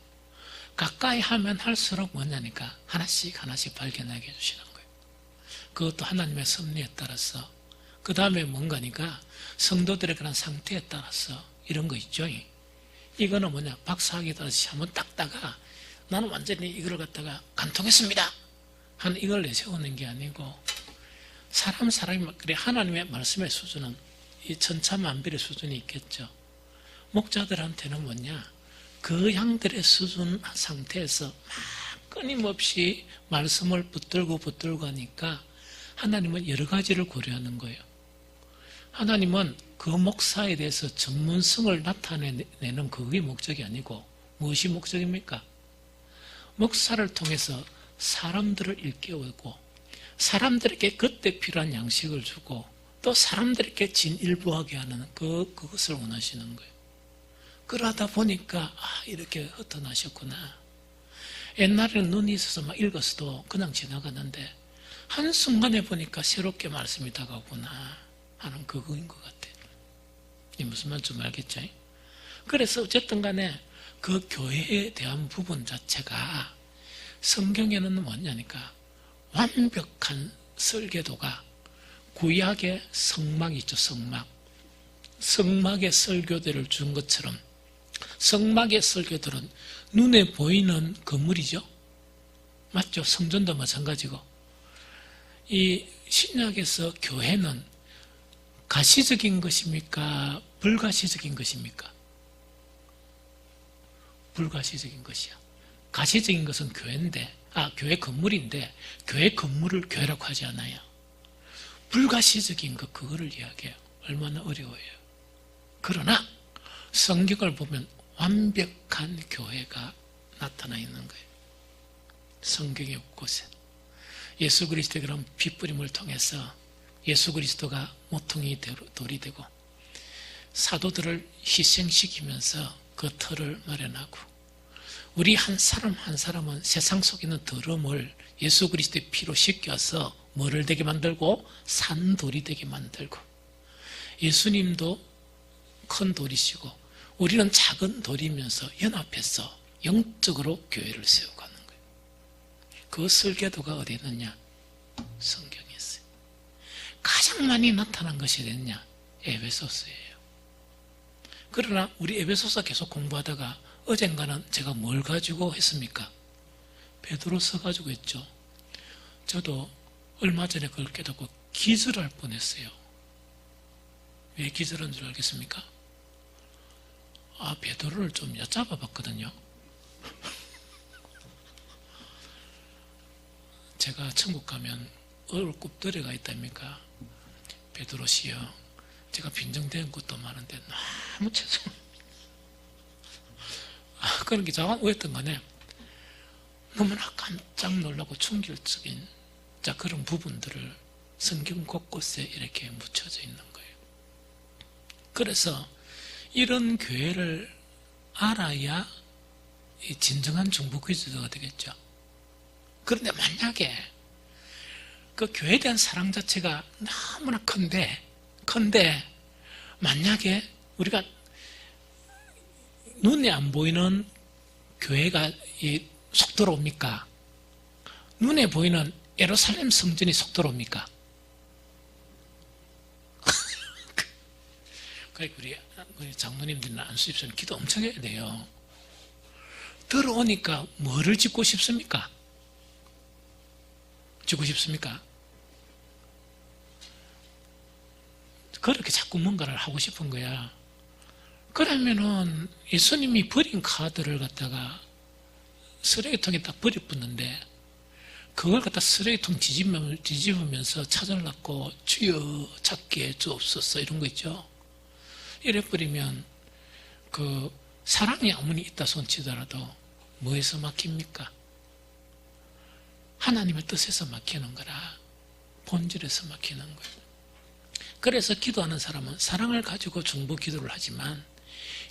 가까이 하면 할수록 뭐냐니까 하나씩 하나씩 발견하게 해주시는 거예요. 그것도 하나님의 섭리에 따라서, 그 다음에 뭔가니까 성도들의 그런 상태에 따라서 이런 거 있죠. 이거는 뭐냐, 박사학위 다시 한번 닦다가 나는 완전히 이걸 갖다가 간통했습니다 하는 이걸 내세우는 게 아니고, 사람이 그래, 하나님의 말씀의 수준은 이 천차만별의 수준이 있겠죠. 목자들한테는 뭐냐, 그 양들의 수준 상태에서 막 끊임없이 말씀을 붙들고 하니까 하나님은 여러 가지를 고려하는 거예요. 하나님은 그 목사에 대해서 전문성을 나타내는 그게 목적이 아니고 무엇이 목적입니까? 목사를 통해서 사람들을 일깨우고 사람들에게 그때 필요한 양식을 주고 또 사람들에게 진일보하게 하는 그것을 원하시는 거예요. 그러다 보니까 이렇게 흩어나셨구나. 옛날에는 눈이 있어서 막 읽었어도 그냥 지나가는데 한순간에 보니까 새롭게 말씀이 다가오구나 하는 그거인 것 같아요. 이 무슨 말인지 좀 알겠죠? 그래서 어쨌든 간에 그 교회에 대한 부분 자체가 성경에는 뭐냐니까 완벽한 설계도가 구약의 성막이 있죠. 성막의 설교대를 준 것처럼 성막의 설교들은 눈에 보이는 건물이죠. 맞죠? 성전도 마찬가지고. 이 신약에서 교회는 가시적인 것입니까? 불가시적인 것입니까? 불가시적인 것이야. 가시적인 것은 교회인데, 교회 건물인데 교회 건물을 교회라고 하지 않아요. 불가시적인 것, 그거를 이야기해요. 얼마나 어려워요. 그러나 성경을 보면 완벽한 교회가 나타나 있는 거예요. 성경의 곳에. 예수 그리스도의 그런 핏부림을 통해서 예수 그리스도가 모퉁이 돌이 되고 사도들을 희생시키면서 그 터를 마련하고, 우리 한 사람 한 사람은 세상 속에 있는 더러움을 예수 그리스도의 피로 씻겨서 뭐를 되게 만들고 산돌이 되게 만들고, 예수님도 큰 돌이시고 우리는 작은 돌이면서 연합해서 영적으로 교회를 세워가는 거예요. 그 설계도가 어디 있느냐? 성경에 있어요. 가장 많이 나타난 것이 됐냐? 에베소서예요. 그러나 우리 에베소서 계속 공부하다가 어젠가는 제가 뭘 가지고 했습니까? 베드로서 가지고 했죠. 저도 얼마 전에 그걸 깨닫고 기절할 뻔했어요. 왜 기절한 줄 알겠습니까? 베드로를 좀 얕잡아 봤거든요. 제가 천국 가면 얼굽더리가 있답니까? 베드로시여, 제가 빈정된 것도 많은데 너무 죄송합니다. 그런 게 제가 왜였던 거네. 너무나 깜짝 놀라고 충격적인 그런 부분들을 성경 곳곳에 이렇게 묻혀져 있는 거예요. 그래서 이런 교회를 알아야 진정한 중보 그리스도가 되겠죠. 그런데 만약에 그 교회에 대한 사랑 자체가 너무나 큰데 만약에 우리가 눈에 안 보이는 교회가 속 들어옵니까? 눈에 보이는 예루살렘 성전이 속 들어옵니까? 우리 장로님들이나 안수집사님 기도 엄청 해야 돼요. 들어오니까 뭐를 짓고 싶습니까? 짓고 싶습니까? 그렇게 자꾸 뭔가를 하고 싶은 거야. 그러면은 예수님이 버린 카드를 갖다가 쓰레기통에 딱 버려붙는데 그걸 갖다 쓰레기통 뒤집으면서 찾으려고 주여 찾게 주옵소서 이런 거 있죠. 이래버리면 그 사랑이 아무리 있다 손치더라도 뭐에서 막힙니까? 하나님의 뜻에서 막히는 거라. 본질에서 막히는 거예요. 그래서 기도하는 사람은 사랑을 가지고 중보 기도를 하지만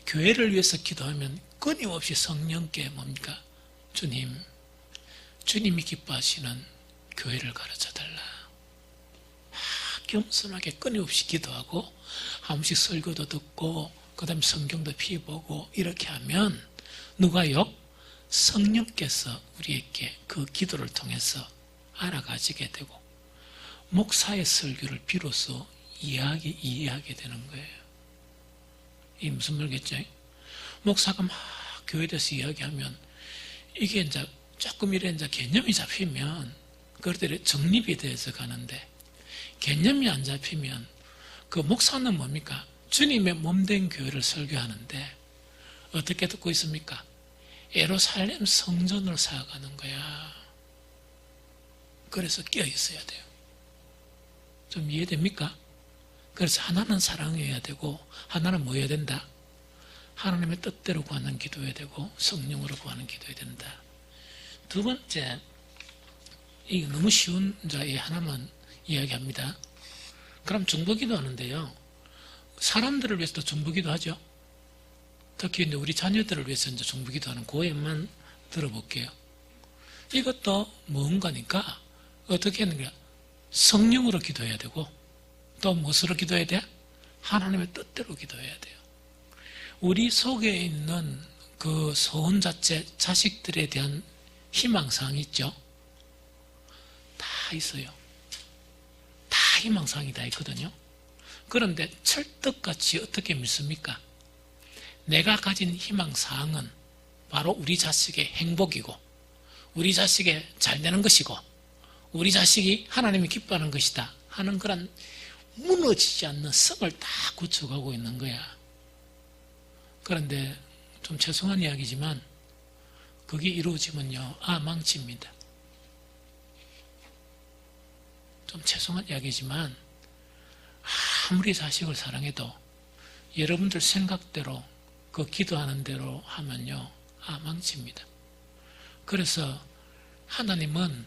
교회를 위해서 기도하면 끊임없이 성령께 뭡니까? 주님이 기뻐하시는 교회를 가르쳐달라. 겸손하게 끊임없이 기도하고 한 번씩 설교도 듣고 그 다음에 성경도 피해보고 이렇게 하면 누가요? 성령께서 우리에게 그 기도를 통해서 알아가지게 되고 목사의 설교를 비로소 이해하게 되는 거예요. 이게 무슨 말겠죠? 목사가 막 교회에 대해서 이야기하면 이게 이제 조금 이제 개념이 잡히면 그것들이 정립이 돼서 가는데 개념이 안 잡히면 그 목사는 뭡니까? 주님의 몸된 교회를 설교하는데 어떻게 듣고 있습니까? 예루살렘 성전을 사가는 거야. 그래서 끼어 있어야 돼요. 좀 이해됩니까? 그래서 하나는 사랑해야 되고 하나는 뭐 해야 된다? 하나님의 뜻대로 구하는 기도해야 되고 성령으로 구하는 기도해야 된다. 두 번째, 이게 너무 쉬운 자의 하나만 이야기합니다. 그럼 중보기도 하는데요. 사람들을 위해서도 중보기도 하죠. 특히 이제 우리 자녀들을 위해서 이제 중보기도 하는 고해만 들어볼게요. 이것도 뭔가니까 어떻게 하는 거야? 성령으로 기도해야 되고 또 무엇으로 기도해야 돼? 하나님의 뜻대로 기도해야 돼요. 우리 속에 있는 그 소원 자체, 자식들에 대한 희망사항이 있죠. 다 있어요. 다 희망사항이 다 있거든요. 그런데 철떡같이 어떻게 믿습니까? 내가 가진 희망사항은 바로 우리 자식의 행복이고 우리 자식의 잘 되는 것이고 우리 자식이 하나님이 기뻐하는 것이다 하는 그런 무너지지 않는 성을 다 구축하고 있는 거야. 그런데 좀 죄송한 이야기지만 그게 이루어지면요, 망칩니다. 좀 죄송한 이야기지만 아무리 자식을 사랑해도 여러분들 생각대로 그 기도하는 대로 하면요, 망칩니다. 그래서 하나님은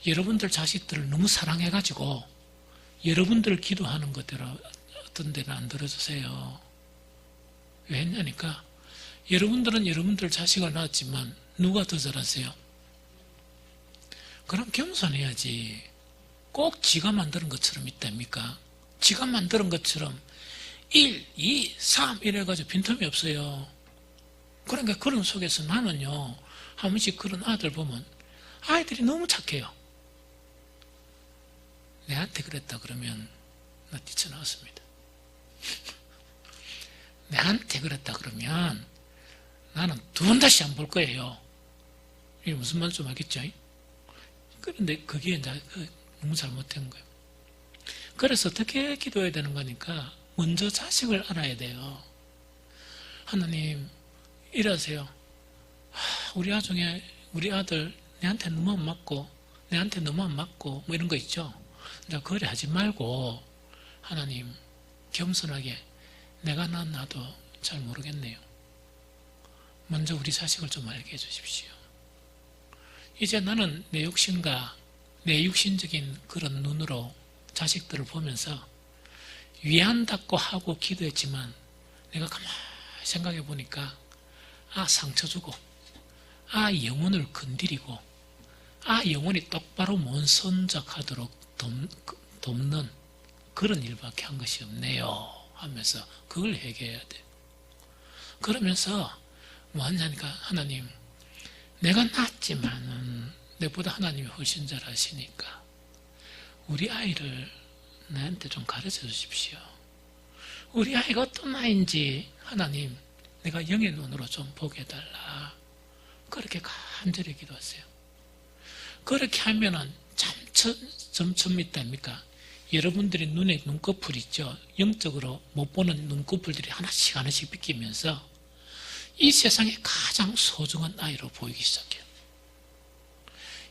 여러분들 자식들을 너무 사랑해가지고 여러분들 기도하는 것대로 어떤 데는 안 들어주세요. 왜 했냐니까 여러분들은 여러분들 자식을 낳았지만 누가 더 잘하세요? 그럼 겸손해야지. 꼭 지가 만드는 것처럼 있답니까? 지가 만드는 것처럼 1, 2, 3 이래가지고 빈틈이 없어요. 그러니까 그런 속에서 나는요, 한 번씩 그런 아들 보면 아이들이 너무 착해요. 내한테 그랬다 그러면 나 뛰쳐나왔습니다. 내한테 그랬다 그러면 나는 두 번 다시 안 볼 거예요. 이게 무슨 말인지 좀 알겠죠? 그런데 그게 이제 너무 잘못된 거예요. 그래서 어떻게 기도해야 되는 거니까 먼저 자식을 알아야 돼요. 하나님, 이러세요. 우리 나중에 우리 아들 내한테 너무 안 맞고 내한테 너무 안 맞고 뭐 이런 거 있죠. 이제 그래 하지 말고 하나님 겸손하게 내가 나도 잘 모르겠네요. 먼저 우리 자식을 좀 알게 해주십시오. 이제 나는 내 욕심과 내 육신적인 그런 눈으로 자식들을 보면서 위안받고 하고 기도했지만 내가 가만히 생각해 보니까 상처 주고 영혼을 건드리고 영혼이 똑바로 못 선적하도록 돕는 그런 일밖에 한 것이 없네요 하면서 그걸 회개해야 돼. 그러면서 뭐 하냐니까 하나님, 내가 낫지만은 내보다 하나님이 훨씬 잘 아시니까 우리 아이를 나한테 좀 가르쳐 주십시오. 우리 아이가 어떤 아이인지 하나님 내가 영의 눈으로 좀 보게 해달라. 그렇게 간절히 기도하세요. 그렇게 하면은 점점 있답니까? 여러분들이 눈에 눈꺼풀 있죠? 영적으로 못 보는 눈꺼풀들이 하나씩 비끼면서 이 세상에 가장 소중한 아이로 보이기 시작해요.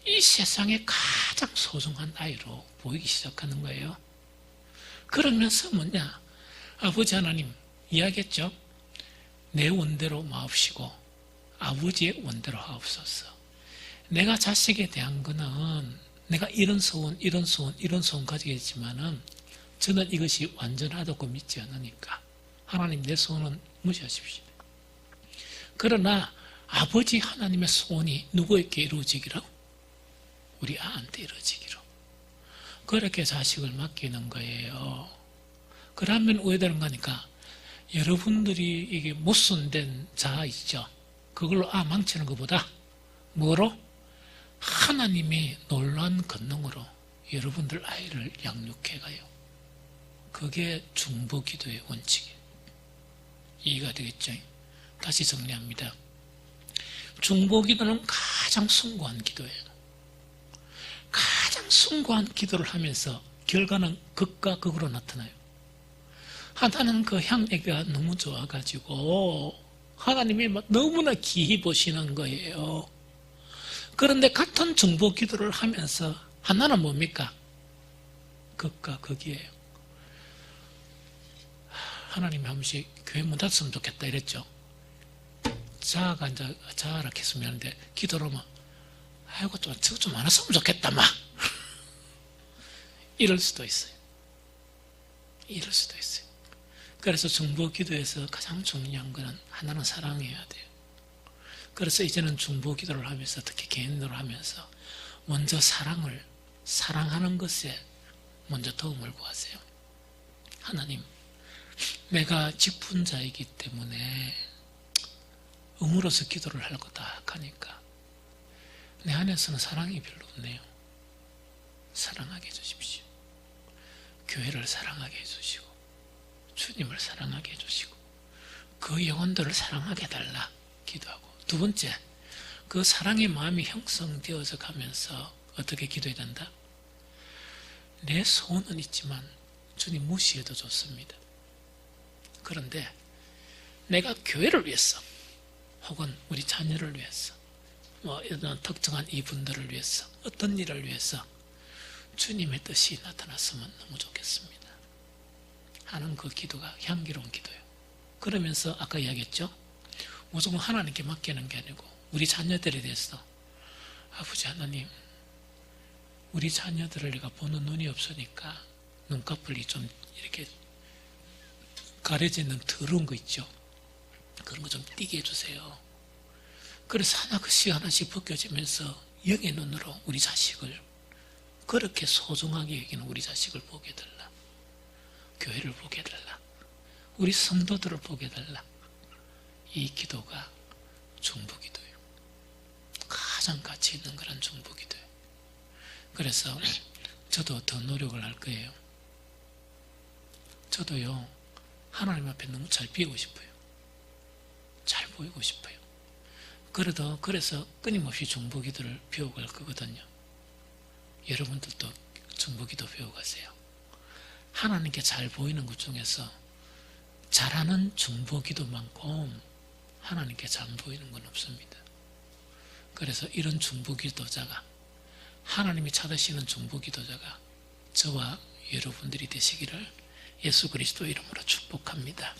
이 세상에 가장 소중한 아이로 보이기 시작하는 거예요. 그러면서 뭐냐? 아버지 하나님, 이야기했죠. 내 원대로 마옵시고 아버지의 원대로 하옵소서. 내가 자식에 대한 거는 내가 이런 소원 가지겠지만은 저는 이것이 완전하다고 믿지 않으니까 하나님 내 소원은 무시하십시오. 그러나 아버지 하나님의 소원이 누구에게 이루어지기로? 우리 아한테 이루어지기로. 그렇게 자식을 맡기는 거예요. 그러면 왜 되는 거니까 여러분들이 이게 못손된 자 있죠. 그걸로 망치는 것보다 뭐로? 하나님이 놀라운 권능으로 여러분들 아이를 양육해 가요. 그게 중보기도의 원칙이에요. 이해가 되겠죠? 다시 정리합니다. 중보기도는 가장 숭고한 기도예요. 가장 숭고한 기도를 하면서 결과는 극과 극으로 나타나요. 하나는 그 향기가 너무 좋아가지고 하나님이 너무나 기히 보시는 거예요. 그런데 같은 중보기도를 하면서 하나는 뭡니까? 극과 극이에요. 하나님이 한 번씩 교회 문 닫았으면 좋겠다 이랬죠. 자아가 이제 자아라 했으면 하는데 기도로 막 아이고 저거 좀 안 했으면 좋겠다 막 이럴 수도 있어요. 이럴 수도 있어요. 그래서 중보기도에서 가장 중요한 것은 하나는 사랑해야 돼요. 그래서 이제는 중보기도를 하면서 특히 개인으로 하면서 먼저 사랑하는 것에 먼저 도움을 구하세요. 하나님, 내가 직분자이기 때문에 음으로서 기도를 할 거다 하니까 내 안에서는 사랑이 별로 없네요. 사랑하게 해주십시오. 교회를 사랑하게 해주시고 주님을 사랑하게 해주시고 그 영혼들을 사랑하게 해달라 기도하고, 두 번째, 그 사랑의 마음이 형성되어져 가면서 어떻게 기도해야 된다? 내 소원은 있지만 주님 무시해도 좋습니다. 그런데 내가 교회를 위해서 혹은 우리 자녀를 위해서 이런 특정한 이분들을 위해서 어떤 일을 위해서 주님의 뜻이 나타났으면 너무 좋겠습니다 하는 그 기도가 향기로운 기도예요. 그러면서 아까 이야기했죠. 무조건 하나님께 맡기는 게 아니고 우리 자녀들에 대해서 아버지 하나님, 우리 자녀들을 내가 보는 눈이 없으니까 눈꺼풀이 좀 이렇게 가려지는 더러운 거 있죠. 그런 거 좀 띄게 해주세요. 그래서 하나씩 벗겨지면서 영의 눈으로 우리 자식을 그렇게 소중하게 여기는 우리 자식을 보게 해달라. 교회를 보게 해달라. 우리 성도들을 보게 해달라. 이 기도가 중보기도예요. 가장 가치 있는 그런 중보기도예요. 그래서 저도 더 노력을 할 거예요. 저도요, 하나님 앞에 너무 잘 비우고 싶어요. 잘 보이고 싶어요. 그래서 끊임없이 중보기도를 배워갈 거거든요. 여러분들도 중보기도 배워가세요. 하나님께 잘 보이는 것 중에서 잘하는 중보기도만큼 하나님께 잘 보이는 건 없습니다. 그래서 이런 중보기도자가, 하나님이 찾으시는 중보기도자가 저와 여러분들이 되시기를 예수 그리스도 이름으로 축복합니다.